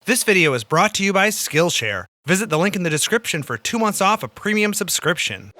This video is brought to you by Skillshare. Visit the link in the description for 2 months off a premium subscription.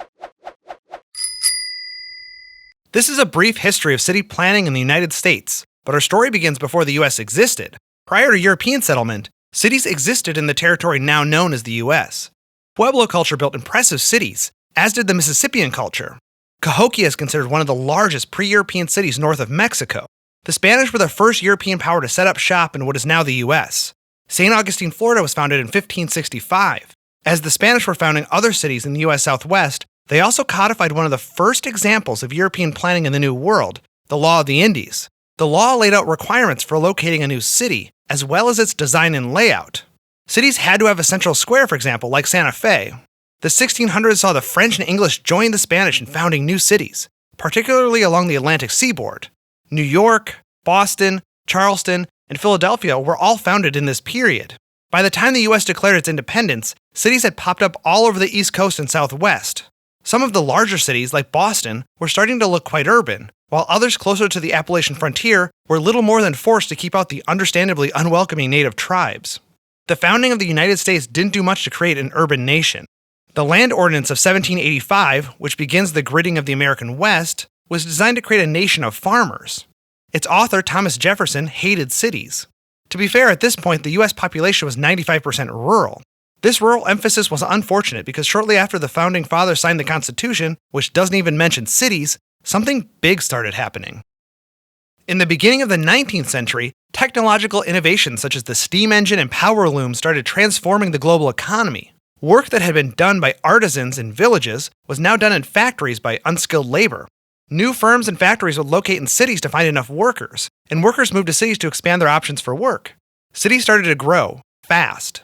This is a brief history of city planning in the United States, but our story begins before the US existed. Prior to European settlement, cities existed in the territory now known as the US. Pueblo culture built impressive cities, as did the Mississippian culture. Cahokia is considered one of the largest pre-European cities north of Mexico. The Spanish were the first European power to set up shop in what is now the US. St. Augustine, Florida was founded in 1565. As the Spanish were founding other cities in the US Southwest, they also codified one of the first examples of European planning in the New World, the Law of the Indies. The law laid out requirements for locating a new city, as well as its design and layout. Cities had to have a central square, for example, like Santa Fe. The 1600s saw the French and English join the Spanish in founding new cities, particularly along the Atlantic seaboard. New York, Boston, Charleston, and Philadelphia were all founded in this period. By the time the US declared its independence, cities had popped up all over the East Coast and Southwest. Some of the larger cities, like Boston, were starting to look quite urban, while others closer to the Appalachian frontier were little more than forced to keep out the understandably unwelcoming native tribes. The founding of the United States didn't do much to create an urban nation. The Land Ordinance of 1785, which begins the gridding of the American West, was designed to create a nation of farmers. Its author, Thomas Jefferson, hated cities. To be fair, at this point, the US population was 95% rural. This rural emphasis was unfortunate because shortly after the Founding Fathers signed the Constitution, which doesn't even mention cities, something big started happening. In the beginning of the 19th century, technological innovations such as the steam engine and power loom started transforming the global economy. Work that had been done by artisans in villages was now done in factories by unskilled labor. New firms and factories would locate in cities to find enough workers, and workers moved to cities to expand their options for work. Cities started to grow, fast.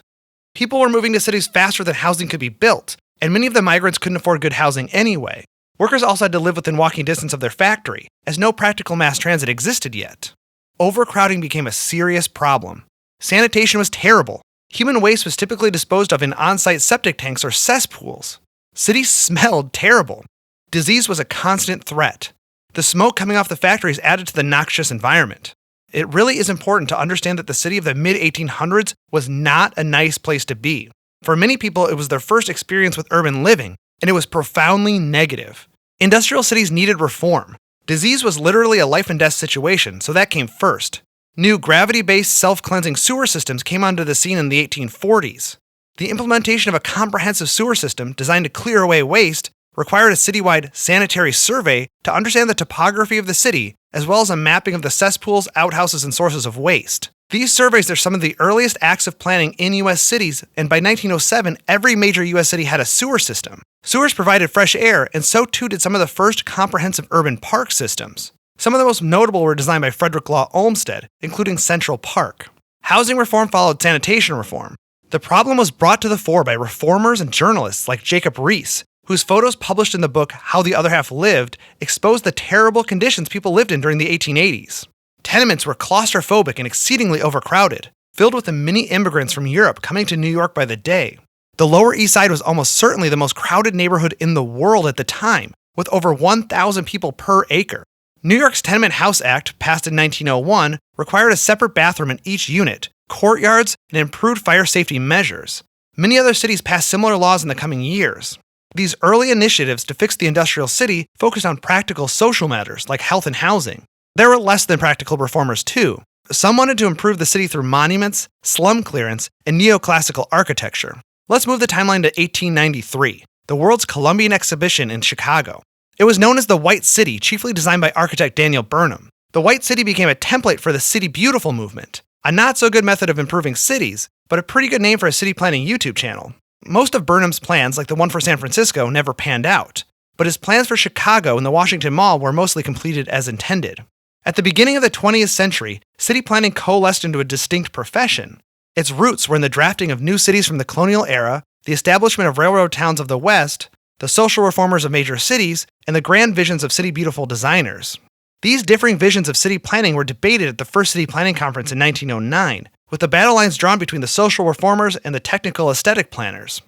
People were moving to cities faster than housing could be built, and many of the migrants couldn't afford good housing anyway. Workers also had to live within walking distance of their factory, as no practical mass transit existed yet. Overcrowding became a serious problem. Sanitation was terrible. Human waste was typically disposed of in on-site septic tanks or cesspools. Cities smelled terrible. Disease was a constant threat. The smoke coming off the factories added to the noxious environment. It really is important to understand that the city of the mid-1800s was not a nice place to be. For many people, it was their first experience with urban living, and it was profoundly negative. Industrial cities needed reform. Disease was literally a life and death situation, so that came first. New gravity-based self-cleansing sewer systems came onto the scene in the 1840s. The implementation of a comprehensive sewer system designed to clear away waste required a citywide sanitary survey to understand the topography of the city, as well as a mapping of the cesspools, outhouses, and sources of waste. These surveys are some of the earliest acts of planning in U.S. cities, and by 1907, every major U.S. city had a sewer system. Sewers provided fresh air, and so too did some of the first comprehensive urban park systems. Some of the most notable were designed by Frederick Law Olmsted, including Central Park. Housing reform followed sanitation reform. The problem was brought to the fore by reformers and journalists like Jacob Riis, whose photos published in the book How the Other Half Lived exposed the terrible conditions people lived in during the 1880s. Tenements were claustrophobic and exceedingly overcrowded, filled with the many immigrants from Europe coming to New York by the day. The Lower East Side was almost certainly the most crowded neighborhood in the world at the time, with over 1,000 people per acre. New York's Tenement House Act, passed in 1901, required a separate bathroom in each unit, courtyards, and improved fire safety measures. Many other cities passed similar laws in the coming years. These early initiatives to fix the industrial city focused on practical social matters like health and housing. There were less than practical reformers too. Some wanted to improve the city through monuments, slum clearance, and neoclassical architecture. Let's move the timeline to 1893, the world's Columbian Exhibition in Chicago. It was known as the White City, chiefly designed by architect Daniel Burnham. The White City became a template for the City Beautiful movement, a not-so-good method of improving cities, but a pretty good name for a city planning YouTube channel. Most of Burnham's plans, like the one for San Francisco, never panned out, but his plans for Chicago and the Washington Mall were mostly completed as intended. At the beginning of the 20th century, city planning coalesced into a distinct profession. Its roots were in the drafting of new cities from the colonial era, the establishment of railroad towns of the West, the social reformers of major cities, and the grand visions of city beautiful designers. These differing visions of city planning were debated at the first city planning conference in 1909, with the battle lines drawn between the social reformers and the technical aesthetic planners.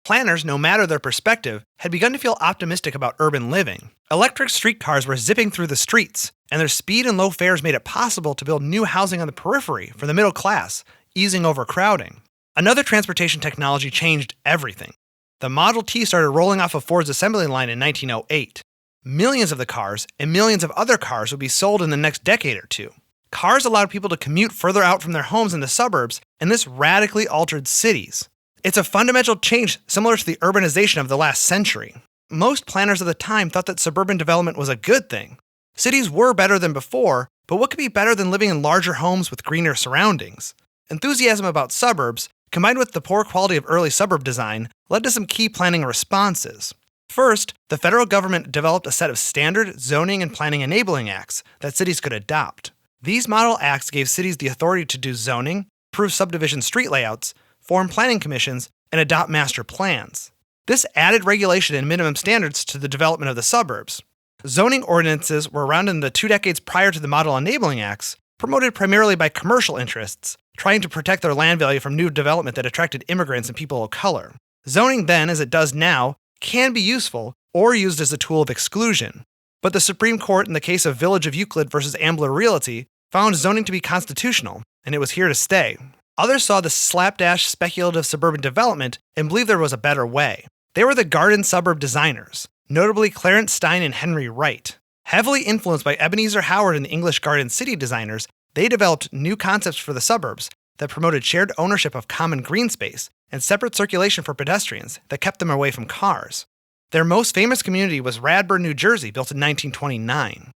Planners, no matter their perspective, had begun to feel optimistic about urban living. Electric streetcars were zipping through the streets, and their speed and low fares made it possible to build new housing on the periphery for the middle class, easing overcrowding. Another transportation technology changed everything. The Model T started rolling off of Ford's assembly line in 1908. Millions of the cars and millions of other cars would be sold in the next decade or two. Cars allowed people to commute further out from their homes in the suburbs, and this radically altered cities. It's a fundamental change similar to the urbanization of the last century. Most planners of the time thought that suburban development was a good thing. Cities were better than before, but what could be better than living in larger homes with greener surroundings? Enthusiasm about suburbs, combined with the poor quality of early suburb design, led to some key planning responses. First, the federal government developed a set of standard zoning and planning enabling acts that cities could adopt. These model acts gave cities the authority to do zoning, approve subdivision street layouts, form planning commissions, and adopt master plans. This added regulation and minimum standards to the development of the suburbs. Zoning ordinances were around in the 2 decades prior to the Model Enabling Acts, promoted primarily by commercial interests, trying to protect their land value from new development that attracted immigrants and people of color. Zoning then, as it does now, can be useful or used as a tool of exclusion. But the Supreme Court, in the case of Village of Euclid versus Ambler Realty, found zoning to be constitutional, and it was here to stay. Others saw the slapdash speculative suburban development and believed there was a better way. They were the garden suburb designers, notably Clarence Stein and Henry Wright. Heavily influenced by Ebenezer Howard and the English garden city designers, they developed new concepts for the suburbs that promoted shared ownership of common green space and separate circulation for pedestrians that kept them away from cars. Their most famous community was Radburn, New Jersey, built in 1929.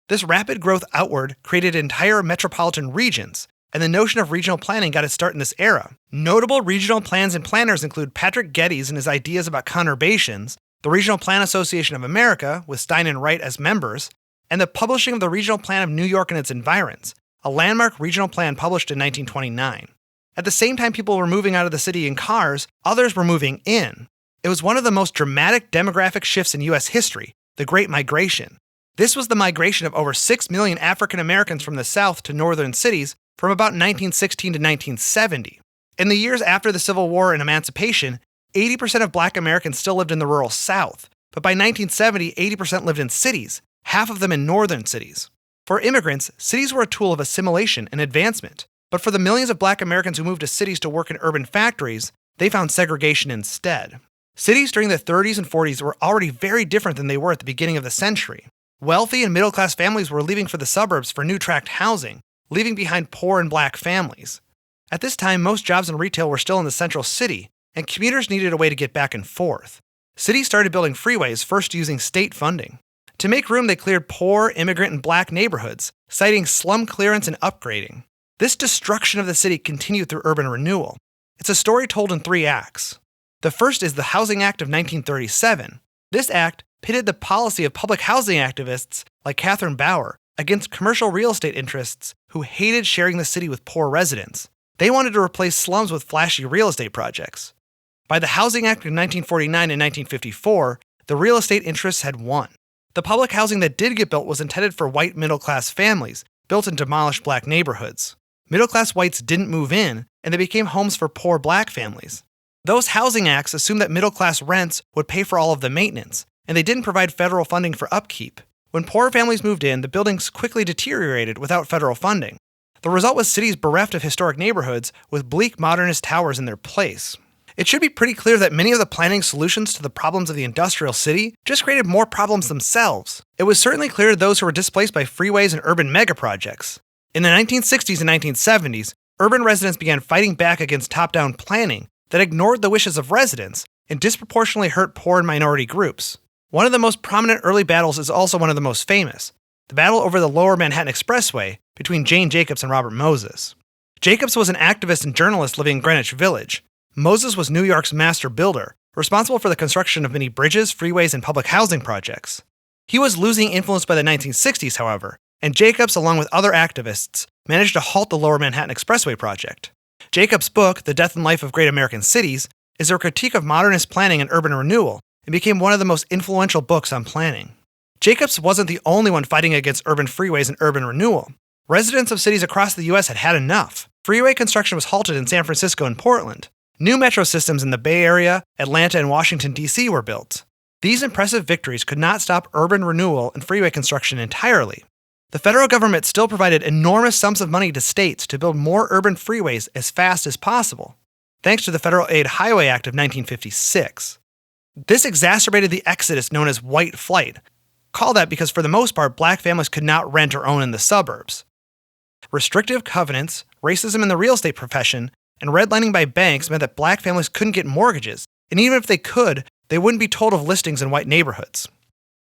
This rapid growth outward created entire metropolitan regions, and the notion of regional planning got its start in this era. Notable regional plans and planners include Patrick Geddes and his ideas about conurbations, the Regional Plan Association of America, with Stein and Wright as members, and the publishing of the Regional Plan of New York and its environs, a landmark regional plan published in 1929. At the same time people were moving out of the city in cars, others were moving in. It was one of the most dramatic demographic shifts in U.S. history, the Great Migration. This was the migration of over 6 million African Americans from the South to northern cities from about 1916 to 1970. In the years after the Civil War and emancipation, 80% of Black Americans still lived in the rural South, but by 1970, 80% lived in cities, half of them in northern cities. For immigrants, cities were a tool of assimilation and advancement, but for the millions of Black Americans who moved to cities to work in urban factories, they found segregation instead. Cities during the 30s and 40s were already very different than they were at the beginning of the century. Wealthy and middle-class families were leaving for the suburbs for new tract housing, leaving behind poor and Black families. At this time, most jobs in retail were still in the central city, and commuters needed a way to get back and forth. Cities started building freeways, first using state funding. To make room, they cleared poor, immigrant, and Black neighborhoods, citing slum clearance and upgrading. This destruction of the city continued through urban renewal. It's a story told in 3 acts. The first is the Housing Act of 1937. This act pitted the policy of public housing activists like Catherine Bauer against commercial real estate interests who hated sharing the city with poor residents. They wanted to replace slums with flashy real estate projects. By the Housing Act of 1949 and 1954, the real estate interests had won. The public housing that did get built was intended for white middle-class families, built in demolished Black neighborhoods. Middle-class whites didn't move in, and they became homes for poor Black families. Those housing acts assumed that middle-class rents would pay for all of the maintenance, and they didn't provide federal funding for upkeep. When poor families moved in, the buildings quickly deteriorated without federal funding. The result was cities bereft of historic neighborhoods with bleak modernist towers in their place. It should be pretty clear that many of the planning solutions to the problems of the industrial city just created more problems themselves. It was certainly clear to those who were displaced by freeways and urban megaprojects. In the 1960s and 1970s, urban residents began fighting back against top-down planning that ignored the wishes of residents and disproportionately hurt poor and minority groups. One of the most prominent early battles is also one of the most famous, the battle over the Lower Manhattan Expressway between Jane Jacobs and Robert Moses. Jacobs was an activist and journalist living in Greenwich Village. Moses was New York's master builder, responsible for the construction of many bridges, freeways, and public housing projects. He was losing influence by the 1960s, however, and Jacobs, along with other activists, managed to halt the Lower Manhattan Expressway project. Jacobs' book, The Death and Life of Great American Cities, is a critique of modernist planning and urban renewal, and became one of the most influential books on planning. Jacobs wasn't the only one fighting against urban freeways and urban renewal. Residents of cities across the U.S. had had enough. Freeway construction was halted in San Francisco and Portland. New metro systems in the Bay Area, Atlanta, and Washington, D.C. were built. These impressive victories could not stop urban renewal and freeway construction entirely. The federal government still provided enormous sums of money to states to build more urban freeways as fast as possible, thanks to the Federal Aid Highway Act of 1956. This exacerbated the exodus known as white flight, called that because for the most part, black families could not rent or own in the suburbs. Restrictive covenants, racism in the real estate profession, and redlining by banks meant that black families couldn't get mortgages, and even if they could, they wouldn't be told of listings in white neighborhoods.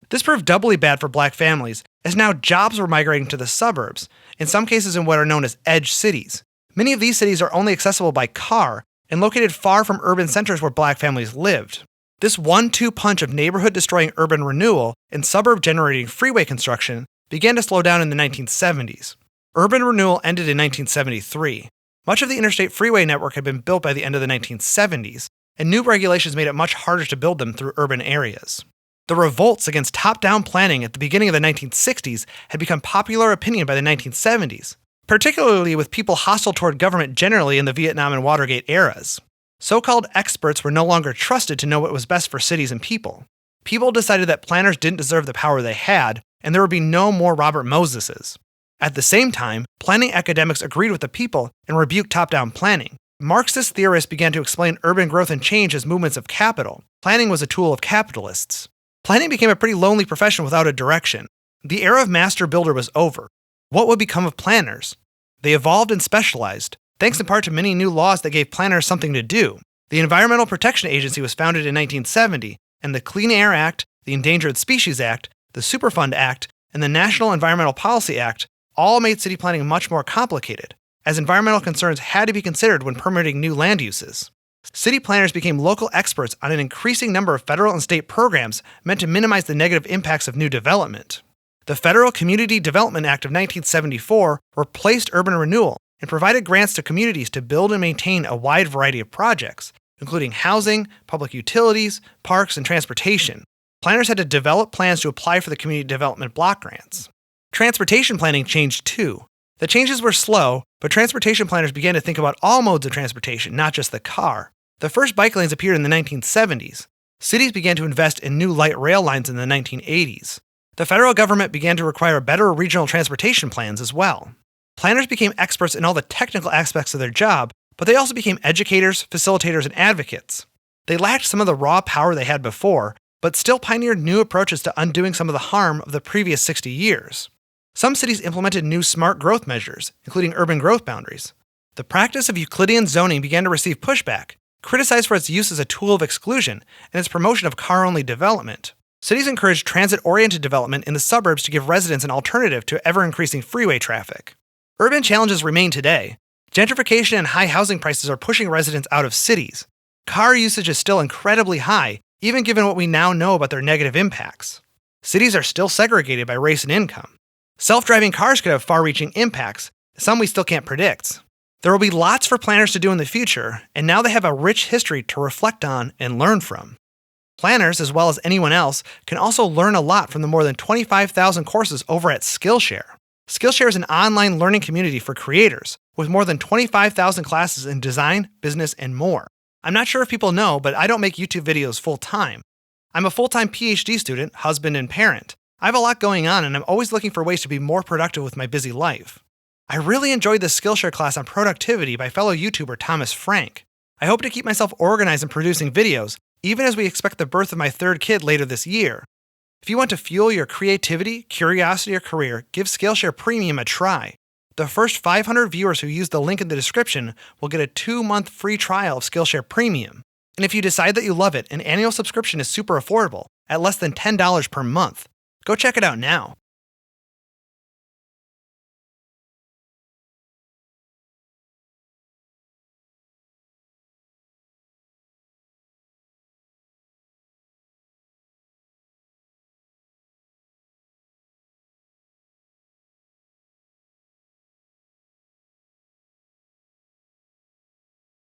This proved doubly bad for black families, as now jobs were migrating to the suburbs, in some cases in what are known as edge cities. Many of these cities are only accessible by car and located far from urban centers where black families lived. This 1-2 punch of neighborhood-destroying urban renewal and suburb-generating freeway construction began to slow down in the 1970s. Urban renewal ended in 1973. Much of the interstate freeway network had been built by the end of the 1970s, and new regulations made it much harder to build them through urban areas. The revolts against top-down planning at the beginning of the 1960s had become popular opinion by the 1970s, particularly with people hostile toward government generally in the Vietnam and Watergate eras. So-called experts were no longer trusted to know what was best for cities and people. People decided that planners didn't deserve the power they had, and there would be no more Robert Moseses. At the same time, planning academics agreed with the people and rebuked top-down planning. Marxist theorists began to explain urban growth and change as movements of capital. Planning was a tool of capitalists. Planning became a pretty lonely profession without a direction. The era of master builder was over. What would become of planners? They evolved and specialized, thanks in part to many new laws that gave planners something to do. The Environmental Protection Agency was founded in 1970, and the Clean Air Act, the Endangered Species Act, the Superfund Act, and the National Environmental Policy Act all made city planning much more complicated, as environmental concerns had to be considered when permitting new land uses. City planners became local experts on an increasing number of federal and state programs meant to minimize the negative impacts of new development. The Federal Community Development Act of 1974 replaced urban renewal and provided grants to communities to build and maintain a wide variety of projects, including housing, public utilities, parks, and transportation. Planners had to develop plans to apply for the community development block grants. Transportation planning changed too. The changes were slow, but transportation planners began to think about all modes of transportation, not just the car. The first bike lanes appeared in the 1970s. Cities began to invest in new light rail lines in the 1980s. The federal government began to require better regional transportation plans as well. Planners became experts in all the technical aspects of their job, but they also became educators, facilitators, and advocates. They lacked some of the raw power they had before, but still pioneered new approaches to undoing some of the harm of the previous 60 years. Some cities implemented new smart growth measures, including urban growth boundaries. The practice of Euclidean zoning began to receive pushback, criticized for its use as a tool of exclusion and its promotion of car-only development. Cities encouraged transit-oriented development in the suburbs to give residents an alternative to ever-increasing freeway traffic. Urban challenges remain today. Gentrification and high housing prices are pushing residents out of cities. Car usage is still incredibly high, even given what we now know about their negative impacts. Cities are still segregated by race and income. Self-driving cars could have far-reaching impacts, some we still can't predict. There will be lots for planners to do in the future, and now they have a rich history to reflect on and learn from. Planners, as well as anyone else, can also learn a lot from the more than 25,000 courses over at Skillshare. Skillshare is an online learning community for creators, with more than 25,000 classes in design, business, and more. I'm not sure if people know, but I don't make YouTube videos full-time. I'm a full-time PhD student, husband, and parent. I have a lot going on, and I'm always looking for ways to be more productive with my busy life. I really enjoyed the Skillshare class on productivity by fellow YouTuber Thomas Frank. I hope to keep myself organized in producing videos, even as we expect the birth of my third kid later this year. If you want to fuel your creativity, curiosity, or career, give Skillshare Premium a try. The first 500 viewers who use the link in the description will get a 2-month free trial of Skillshare Premium. And if you decide that you love it, an annual subscription is super affordable, at less than $10 per month. Go check it out now.